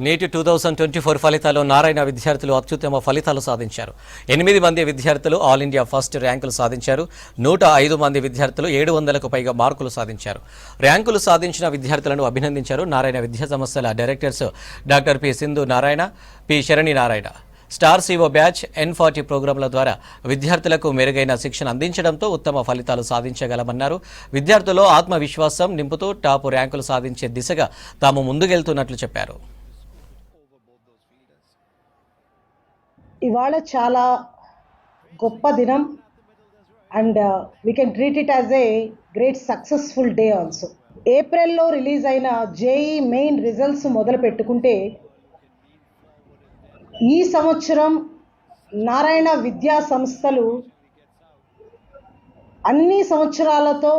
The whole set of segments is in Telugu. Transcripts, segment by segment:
నీట్ 2024 ఫలితాల్లో నారాయణ విద్యార్థులు అత్యుత్తమ ఫలితాలు సాధించారు. 8 మంది విద్యార్థులు ఆల్ ఇండియా ఫస్ట్ ర్యాంకులు సాధించారు. 105 మంది విద్యార్థులు 700కు పైగా మార్కులు సాధించారు. ర్యాంకులు సాధించిన విద్యార్థులను అభినందించారు నారాయణ విద్యా సంస్థల directors doctor P Sindhu Narayana, P Sharani Narayana. Star CO batch N40 ప్రోగ్రాంల ద్వారా విద్యార్థులకు మెరుగైన శిక్షణ అందించడంతో ఉత్తమ ఫలితాలు సాధించగలమన్నారు. విద్యార్థుల్లో ఆత్మవిశ్వాసం నింపుతూ టాప్ ర్యాంకులు సాధించే దిశగా తాము ముందుకెళ్తున్నట్లు చెప్పారు. ఇవాళ చాలా గొప్ప దినం and we can treat it as a great successful day also. ఏప్రిల్లో రిలీజ్ అయిన జేఈ మెయిన్ రిజల్ట్స్ మొదలు పెట్టుకుంటే ఈ సంవత్సరం నారాయణ విద్యా సంస్థలు అన్ని సంవత్సరాలతో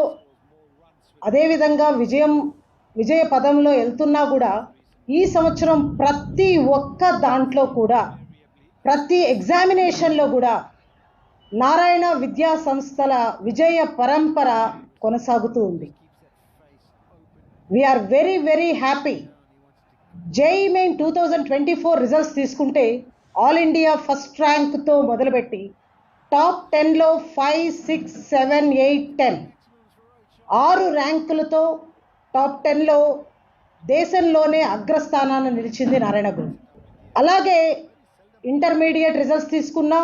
అదేవిధంగా విజయ పదంలో వెళ్తున్నా కూడా ఈ సంవత్సరం ప్రతి ఒక్క దాంట్లో కూడా ప్రతి ఎగ్జామినేషన్లో కూడా నారాయణ విద్యా సంస్థల విజయ పరంపర కొనసాగుతూ ఉంది. We are very very. JEE main 2024 results తీసుకుంటే ఆల్ ఇండియా ఫస్ట్ ర్యాంక్తో మొదలుపెట్టి టాప్ 10లో 5, 6, 7, 8, 10 6 ర్యాంకులతో టాప్ 10లో దేశంలోనే అగ్రస్థానాన్ని నిలిచింది నారాయణ గ్రూప్. అలాగే ఇంటర్మీడియట్ రిజల్ట్స్ తీసుకున్నా,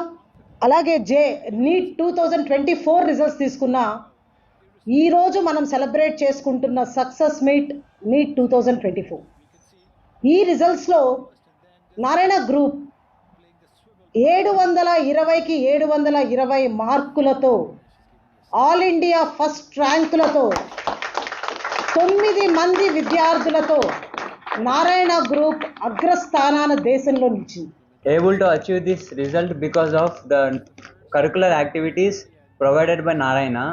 అలాగే నీట్ 2024 రిజల్ట్స్ తీసుకున్నా, ఈరోజు మనం సెలబ్రేట్ చేసుకుంటున్న సక్సెస్ మీట్ నీట్ 2024. ఈ రిజల్ట్స్లో నారాయణ గ్రూప్ 720కి 720 మార్కులతో ఆల్ ఇండియా ఫస్ట్ ర్యాంకులతో 9 మంది విద్యార్థులతో నారాయణ గ్రూప్ అగ్రస్థానాన దేశంలో నిలిచింది. Able to achieve this result because of the curricular activities provided by Narayana,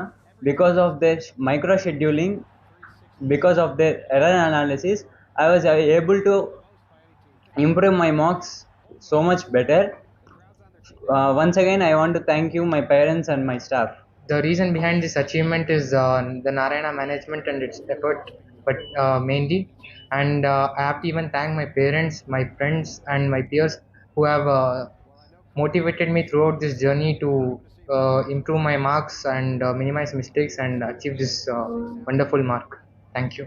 because of their micro scheduling, because of their error analysis. I was able to improve my marks so much better. Once again, I want to thank you, my parents and my staff. The reason behind this achievement is the Narayana management and its effort, but mainly, and I have to even thank my parents, my friends, and my peers who have motivated me throughout this journey to improve my marks and minimize mistakes and achieve this wonderful mark. Thank you.